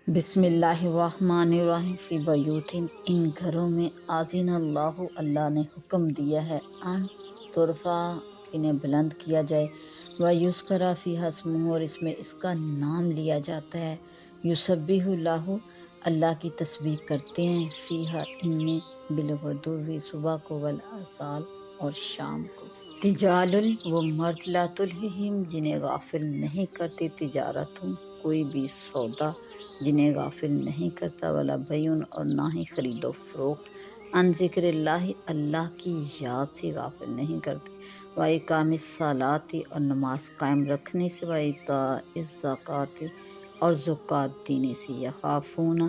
بسم اللہ الرحمن الرحیم فی بیوتن، ان گھروں میں آذین اللہ، اللہ نے حکم دیا ہے ان ترفع، انہیں بلند کیا جائے، ویذکر فیہا اسمہ، اور اس میں اس کا نام لیا جاتا ہے، یسبح اللہ، اللہ کی تسبیح کرتے ہیں، فیہا ان میں، بالغدو، صبح کو، والآصال، اور شام کو، رجال، وہ مرد، لا تلہہم، جنہیں غافل نہیں کرتی، تجارتوں، کوئی بھی سودا جنہیں غافل نہیں کرتا، ولا بیعٌ، اور نہ ہی خرید و فروخت، عن ذکر اللہ، اللہ کی یاد سے غافل نہیں کرتے، وإقام الصلاۃ، اور نماز قائم رکھنے سے، وإیتاء الزکوٰۃ، اور زکوٰۃ دینے سے، یخافون،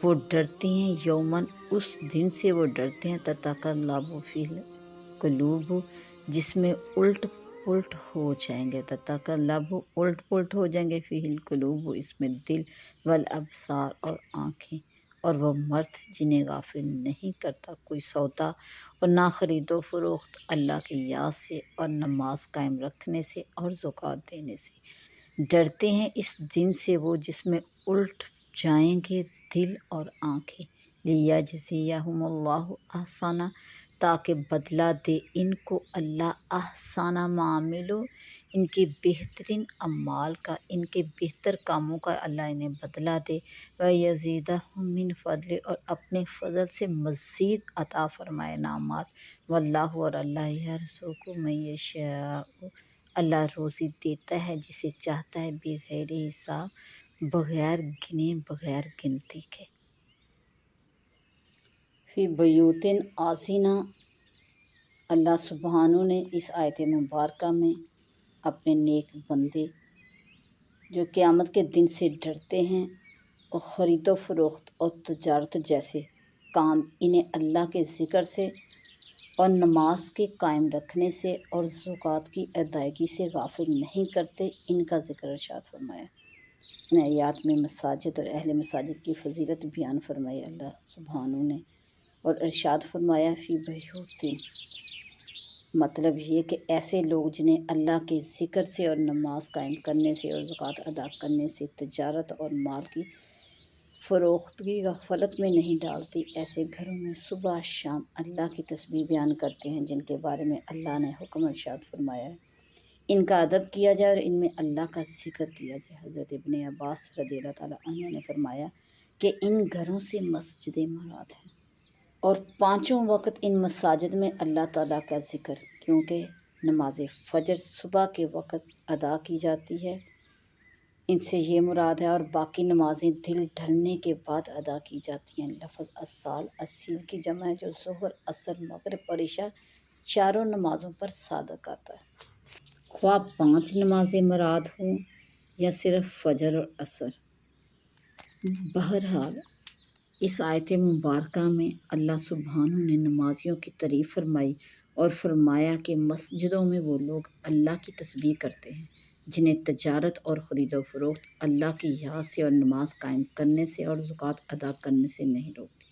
وہ ڈرتے ہیں، یوماً، اس دن سے وہ ڈرتے ہیں، تتقلب فیہ القلوب، جس میں الٹ پلٹ ہو جائیں گے، تتقلب، الٹ پلٹ ہو جائیں گے، فیہ القلوب، اس میں دل، والابصار، اور آنکھیں، اور وہ مرد جنہیں غافل نہیں کرتا کوئی سودا اور نہ خرید و فروخت، اللہ کی یاد سے اور نماز قائم رکھنے سے اور زکوٰۃ دینے سے، ڈرتے ہیں اس دن سے وہ جس میں الٹ جائیں گے دل اور آنکھیں، لیجزیہم اللہ احسن، تاکہ بدلہ دے ان کو اللہ احسن ما عملوا، ان کے بہترین اعمال کا، ان کے بہتر کاموں کا اللہ انہیں بدلہ دے، وَيَزِيدَهُم مِّن فضلہ، اور اپنے فضل سے مزید عطا فرمائے انعامات، واللہ، اور اللہ، یرزق من یشاء، اللہ روزی دیتا ہے جسے چاہتا ہے، بغیر حساب، بغیر گنے بغیر گنتی کے، فی بیوتن آذینہ، اللہ سبحانہ نے اس آیت مبارکہ میں اپنے نیک بندے جو قیامت کے دن سے ڈرتے ہیں اور خرید و فروخت اور تجارت جیسے کام انہیں اللہ کے ذکر سے اور نماز کے قائم رکھنے سے اور زکوٰۃ کی ادائیگی سے غافل نہیں کرتے، ان کا ذکر ارشاد فرمایا۔ ان آیات میں مساجد اور اہل مساجد کی فضیلت بیان فرمائی اللہ سبحانہ نے، اور ارشاد فرمایا فی بیوتن، مطلب یہ کہ ایسے لوگ جنہیں اللہ کے ذکر سے اور نماز قائم کرنے سے اور زکوٰۃ ادا کرنے سے تجارت اور مال کی فروختگی غفلت میں نہیں ڈالتی، ایسے گھروں میں صبح شام اللہ کی تسبیح بیان کرتے ہیں، جن کے بارے میں اللہ نے حکم ارشاد فرمایا ہے ان کا ادب کیا جائے اور ان میں اللہ کا ذکر کیا جائے۔ حضرت ابن عباس رضی اللہ تعالیٰ عنہ نے فرمایا کہ ان گھروں سے مسجدیں مراد ہیں، اور پانچوں وقت ان مساجد میں اللہ تعالیٰ کا ذکر، کیونکہ نماز فجر صبح کے وقت ادا کی جاتی ہے، ان سے یہ مراد ہے، اور باقی نمازیں دل ڈھلنے کے بعد ادا کی جاتی ہیں۔ لفظ اصال، اصیل کی جمع ہے، جو ظہر، عصر، مغرب اور عشاء چاروں نمازوں پر صادق آتا ہے، خواہ 5 نمازیں مراد ہوں یا صرف فجر اور عصر۔ بہرحال اس آیت مبارکہ میں اللہ سبحانہ نے نمازیوں کی تعریف فرمائی اور فرمایا کہ مسجدوں میں وہ لوگ اللہ کی تسبیح کرتے ہیں جنہیں تجارت اور خرید و فروخت اللہ کی یاد سے اور نماز قائم کرنے سے اور زکوٰۃ ادا کرنے سے نہیں روکتی۔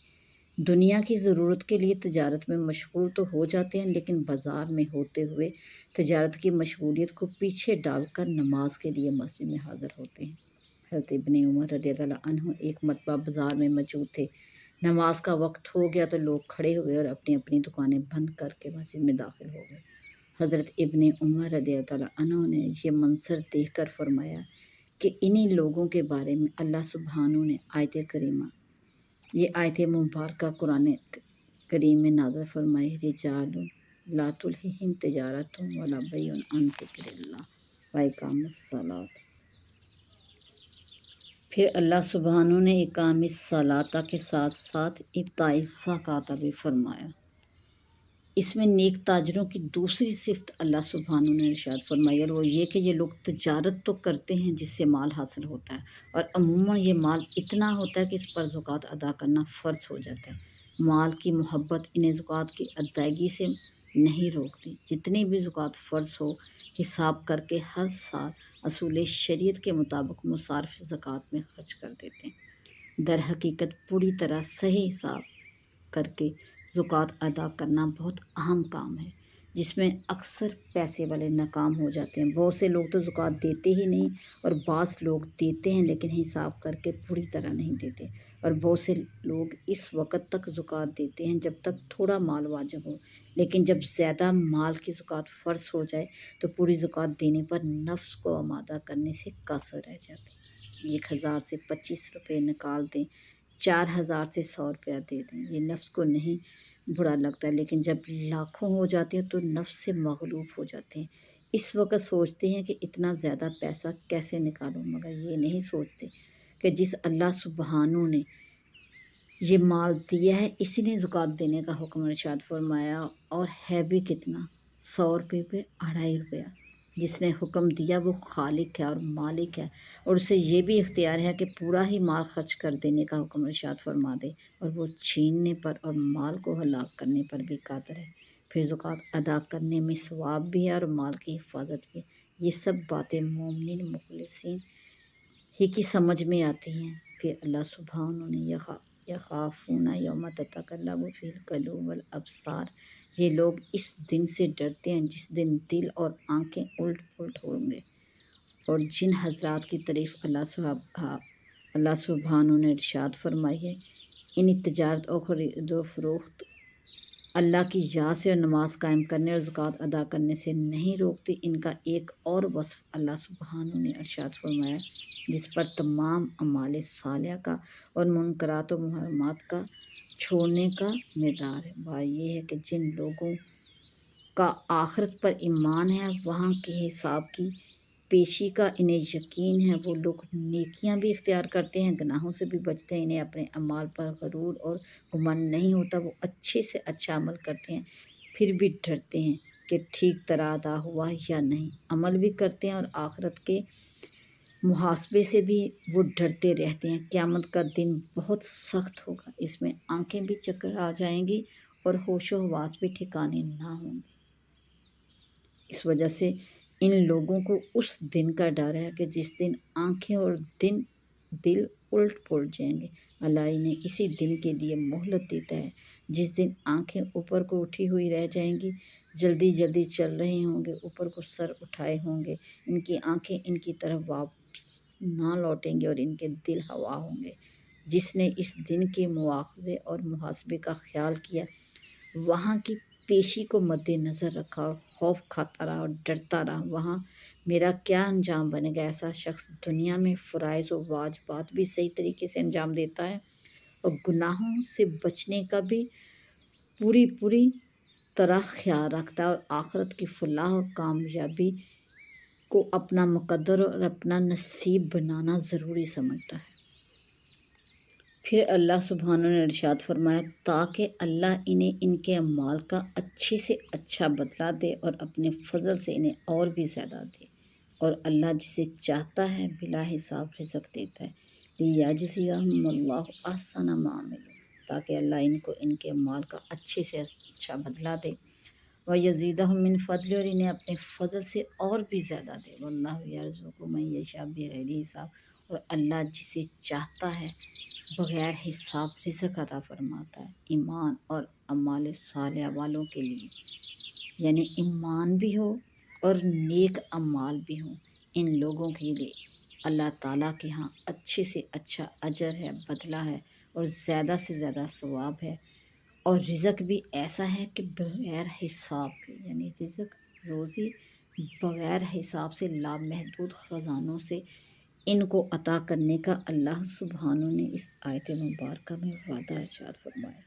دنیا کی ضرورت کے لیے تجارت میں مشغول تو ہو جاتے ہیں، لیکن بازار میں ہوتے ہوئے تجارت کی مشغولیت کو پیچھے ڈال کر نماز کے لیے مسجد میں حاضر ہوتے ہیں۔ حضرت ابن عمر رضی اللہ عنہ ایک مرتبہ بازار میں موجود تھے، نماز کا وقت ہو گیا تو لوگ کھڑے ہوئے اور اپنی اپنی دکانیں بند کر کے مسجد میں داخل ہو گئے۔ حضرت ابن عمر رضی اللہ عنہ نے یہ منظر دیکھ کر فرمایا کہ انہی لوگوں کے بارے میں اللہ سبحانہ نے آیت کریمہ، یہ آیت مبارکہ قرآن کریم میں نازل فرمائی، رجال لا تلہہم تجارت ولا بیع عن ذکر اللہ وإقام الصلاۃ۔ پھر اللہ سبحانہ نے اقام الصلاۃ کے ساتھ ساتھ ایتاء الزکوٰۃ بھی فرمایا۔ اس میں نیک تاجروں کی دوسری صفت اللہ سبحانہ نے ارشاد فرمائی، اور وہ یہ کہ یہ لوگ تجارت تو کرتے ہیں جس سے مال حاصل ہوتا ہے، اور عموماً یہ مال اتنا ہوتا ہے کہ اس پر زکوٰۃ ادا کرنا فرض ہو جاتا ہے۔ مال کی محبت انہیں زکوٰۃ کی ادائیگی سے نہیں روکتی، جتنی بھی زکوٰۃ فرض ہو حساب کر کے ہر سال اصول شریعت کے مطابق مصارف زکوٰۃ میں خرچ کر دیتے ہیں۔ در حقیقت پوری طرح صحیح حساب کر کے زکوٰۃ ادا کرنا بہت اہم کام ہے، جس میں اکثر پیسے والے ناکام ہو جاتے ہیں۔ بہت سے لوگ تو زکوٰۃ دیتے ہی نہیں، اور بعض لوگ دیتے ہیں لیکن حساب کر کے پوری طرح نہیں دیتے، اور بہت سے لوگ اس وقت تک زکوٰۃ دیتے ہیں جب تک تھوڑا مال واجب ہو، لیکن جب زیادہ مال کی زکوٰۃ فرض ہو جائے تو پوری زکوٰۃ دینے پر نفس کو آمادہ کرنے سے قاصر رہ جاتے ہیں۔ 1000 سے 25 روپے نکال دیں، 4000 سے 100 روپیہ دے دیں، یہ نفس کو نہیں برا لگتا، لیکن جب لاکھوں ہو جاتے ہیں تو نفس سے مغلوب ہو جاتے ہیں۔ اس وقت سوچتے ہیں کہ اتنا زیادہ پیسہ کیسے نکالوں، مگر یہ نہیں سوچتے کہ جس اللہ سبحانہ نے یہ مال دیا ہے اسی نے زکوٰۃ دینے کا حکم ارشاد فرمایا، اور ہے بھی کتنا، 100 روپے پہ 2.5 روپیہ۔ جس نے حکم دیا وہ خالق ہے اور مالک ہے، اور اسے یہ بھی اختیار ہے کہ پورا ہی مال خرچ کر دینے کا حکم ارشاد فرما دے، اور وہ چھیننے پر اور مال کو ہلاک کرنے پر بھی قادر ہے۔ پھر زکوٰۃ ادا کرنے میں ثواب بھی ہے اور مال کی حفاظت بھی ہے۔ یہ سب باتیں مومنین مخلصین ہی کی سمجھ میں آتی ہیں۔ پھر اللہ سبحانہ نے یخافون یوم تتقلب فیہ القلوب والابصار، یہ لوگ اس دن سے ڈرتے ہیں جس دن دل اور آنکھیں الٹ پلٹ ہوں گے۔ اور جن حضرات کی تعریف اللہ سبحانہ نے ارشاد فرمائی ہے، ان تجارت اور خرید و فروخت اللہ کی یاد سے اور نماز قائم کرنے اور زکوٰۃ ادا کرنے سے نہیں روکتی، ان کا ایک اور وصف اللہ سبحانہ نے ارشاد فرمایا جس پر تمام اعمال صالحہ کا اور منکرات و محرمات کا چھوڑنے کا مدار ہے۔ بات یہ ہے کہ جن لوگوں کا آخرت پر ایمان ہے، وہاں کے حساب کی پیشی کا انہیں یقین ہے، وہ لوگ نیکیاں بھی اختیار کرتے ہیں، گناہوں سے بھی بچتے ہیں، انہیں اپنے اعمال پر غرور اور گمنڈ نہیں ہوتا، وہ اچھے سے اچھا عمل کرتے ہیں، پھر بھی ڈرتے ہیں کہ ٹھیک طرح ادا ہوا یا نہیں، عمل بھی کرتے ہیں اور آخرت کے محاسبے سے بھی وہ ڈرتے رہتے ہیں۔ قیامت کا دن بہت سخت ہوگا، اس میں آنکھیں بھی چکرا جائیں گی اور ہوش و حواس بھی ٹھکانے نہ ہوں گے۔ اس وجہ سے ان لوگوں کو اس دن کا ڈر ہے کہ جس دن آنکھیں اور دل الٹ پلٹ جائیں گے۔ اللہ انہیں اسی دن کے لیے مہلت دیتا ہے جس دن آنکھیں اوپر کو اٹھی ہوئی رہ جائیں گی، جلدی جلدی چل رہے ہوں گے، اوپر کو سر اٹھائے ہوں گے، ان کی آنکھیں ان کی طرف واپس نہ لوٹیں گے اور ان کے دل ہوا ہوں گے۔ جس نے اس دن کے مواخذے اور محاسبے کا خیال کیا، وہاں کی پیشی کو مد نظر رکھا اور خوف کھاتا رہا اور ڈرتا رہا، وہاں میرا کیا انجام بنے گا۔ ایسا شخص دنیا میں فرائض و واجبات بھی صحیح طریقے سے انجام دیتا ہے اور گناہوں سے بچنے کا بھی پوری طرح خیال رکھتا ہے، اور آخرت کی فلاح اور کامیابی کو اپنا مقدر اور اپنا نصیب بنانا ضروری سمجھتا ہے۔ پھر اللہ سبحانہ نے ارشاد فرمایا تاکہ اللہ انہیں ان کے اعمال کا اچھے سے اچھا بدلہ دے اور اپنے فضل سے انہیں اور بھی زیادہ دے، اور اللہ جسے چاہتا ہے بلا حساب رزق دیتا ہے۔ لیجزیہم اللہ احسن ما عملوا، تاکہ اللہ ان کو ان کے اعمال کا اچھے سے اچھا بدلہ دے، ویزیدہم من فضلہ، اور انہیں اپنے فضل سے اور بھی زیادہ دے۔ واللہ یرزق من یشاء بغیر حساب، اور اللہ جسے چاہتا ہے بغیر حساب رزق عطا فرماتا ہے۔ ایمان اور اعمال صالحہ والوں کے لیے، یعنی ایمان بھی ہو اور نیک اعمال بھی ہوں، ان لوگوں کے لیے اللہ تعالیٰ کے ہاں اچھے سے اچھا اجر ہے، بدلہ ہے، اور زیادہ سے زیادہ ثواب ہے، اور رزق بھی ایسا ہے کہ بغیر حساب کے، یعنی رزق روزی بغیر حساب سے لامحدود خزانوں سے ان کو عطا کرنے کا اللہ سبحانہ نے اس آیت مبارکہ میں وعدہ ارشاد فرمایا۔